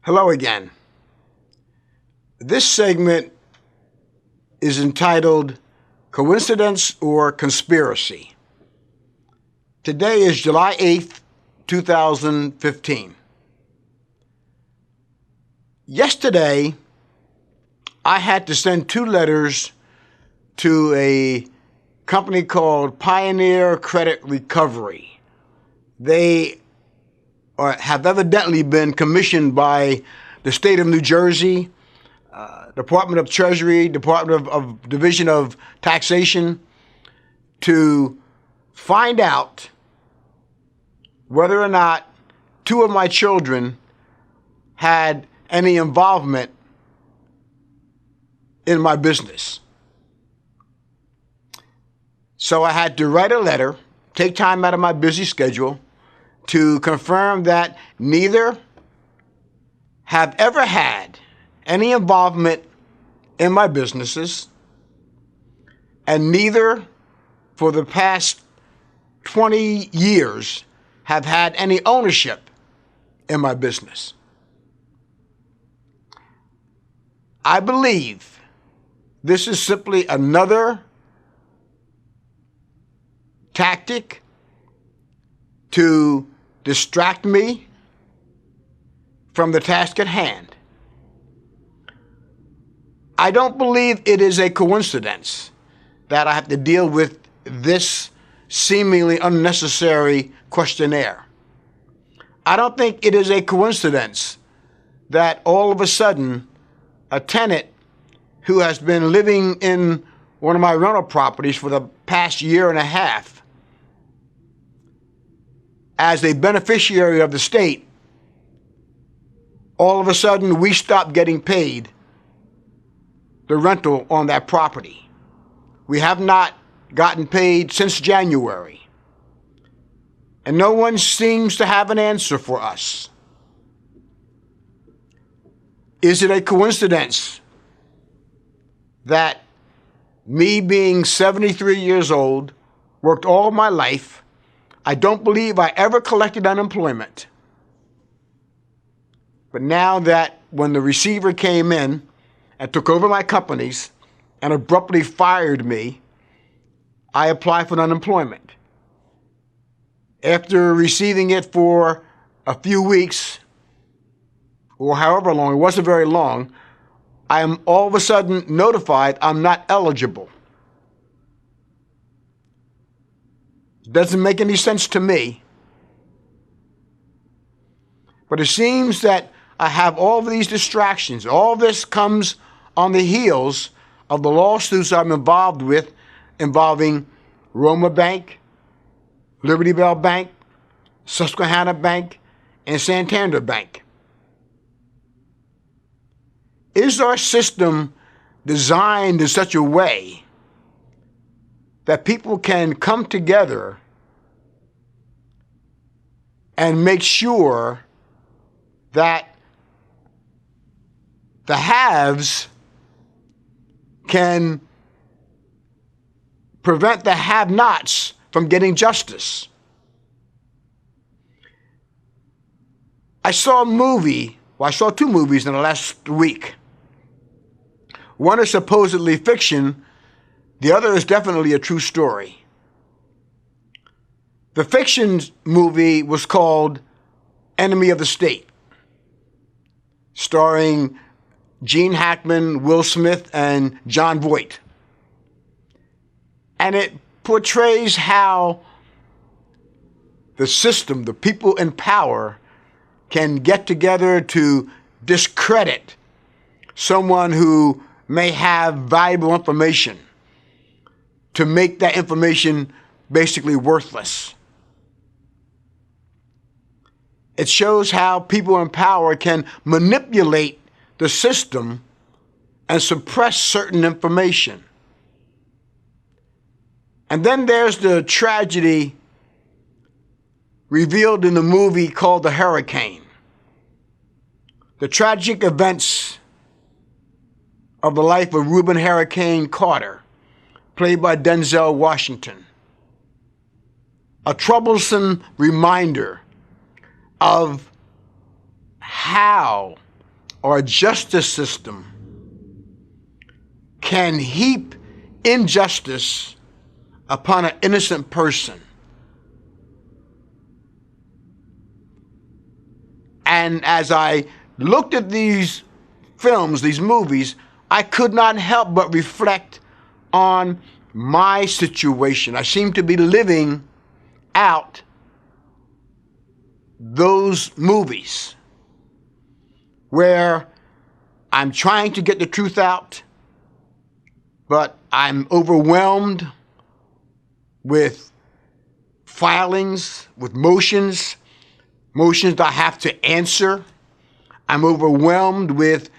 Hello again. This segment is entitled Coincidence or Conspiracy. Today is July 8th, 2015. Yesterday, I had to send 2 letters to a company called Pioneer Credit Recovery. They have evidently been commissioned by the state of New Jersey, Department of Treasury, Department of Division of Taxation, to find out whether or not 2 of my children had any involvement in my business. So I had to write a letter, take time out of my busy schedule, to confirm that neither have ever had any involvement in my businesses, and neither for the past 20 years have had any ownership in my business. I believe this is simply another tactic to distract me from the task at hand. I don't believe it is a coincidence that I have to deal with this seemingly unnecessary questionnaire. I don't think it is a coincidence that all of a sudden a tenant who has been living in one of my rental properties for the past year and a half as a beneficiary of the state, all of a sudden we stop getting paid the rental on that property. We have not gotten paid since January, and no one seems to have an answer for us. Is it a coincidence that me being 73 years old, worked all my life, I don't believe I ever collected unemployment, but now that when the receiver came in and took over my companies and abruptly fired me, I applied for unemployment. After receiving it for a few weeks, or however long, it wasn't very long, I am all of a sudden notified I'm not eligible. Doesn't make any sense to me. But it seems that I have all of these distractions. All this comes on the heels of the lawsuits I'm involved with involving Roma Bank, Liberty Bell Bank, Susquehanna Bank, and Santander Bank. Is our system designed in such a way that people can come together and make sure that the haves can prevent the have-nots from getting justice? I saw I saw 2 movies in the last week. One is supposedly fiction. The other is definitely a true story. The fiction movie was called Enemy of the State, starring Gene Hackman, Will Smith, and Jon Voight. And it portrays how the system, the people in power, can get together to discredit someone who may have valuable information, to make that information basically worthless. It shows how people in power can manipulate the system and suppress certain information. And then there's the tragedy revealed in the movie called The Hurricane. The tragic events of the life of Reuben Hurricane Carter, played by Denzel Washington. A troublesome reminder of how or justice system can heap injustice upon an innocent person. And as I looked at these films, these movies, I could not help but reflect on my situation. I seem to be living out those movies where I'm trying to get the truth out, but I'm overwhelmed with filings, with motions that I have to answer. I'm overwhelmed with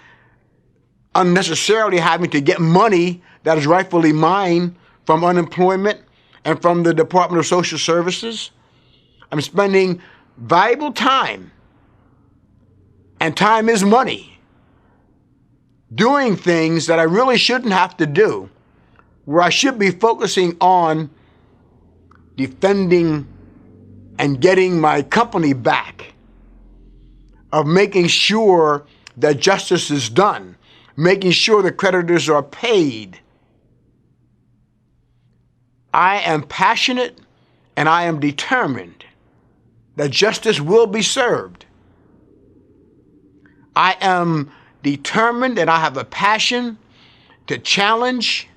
unnecessarily having to get money that is rightfully mine from unemployment and from the Department of Social Services. I'm spending valuable time, and time is money, doing things that I really shouldn't have to do, where I should be focusing on defending and getting my company back, of making sure that justice is done, making sure the creditors are paid. I am passionate and I am determined that justice will be served. I am determined and I have a passion to challenge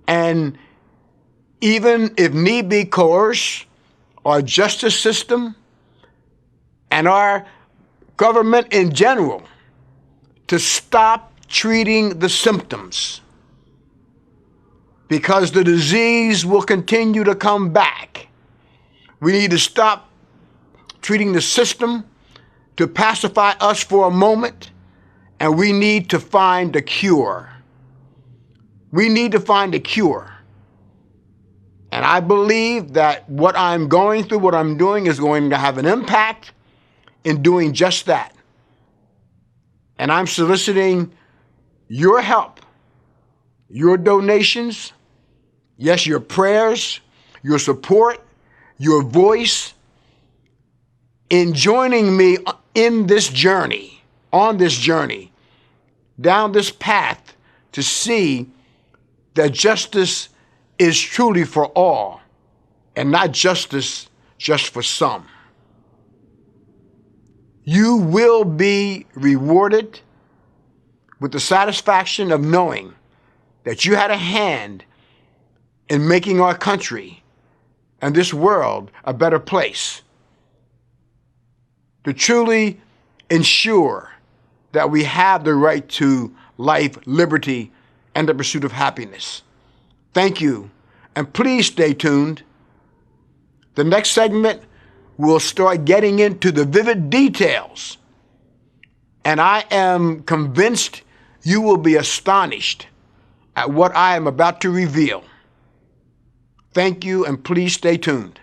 and, even if need be, coerce our justice system and our government in general to stop treating the symptoms, because the disease will continue to come back. We need to stop treating the system to pacify us for a moment, and we need to find a cure. We need to find a cure. And I believe that what I'm going through, what I'm doing, is going to have an impact in doing just that. And I'm soliciting your help, your donations, yes, your prayers, your support, your voice in joining me in this journey, on this journey, down this path to see that justice is truly for all and not justice just for some. You will be rewarded with the satisfaction of knowing that you had a hand in making our country and this world a better place, to truly ensure that we have the right to life, liberty, and the pursuit of happiness. Thank you, and please stay tuned. The next segment will start getting into the vivid details, and I am convinced you will be astonished at what I am about to reveal. Thank you, and please stay tuned.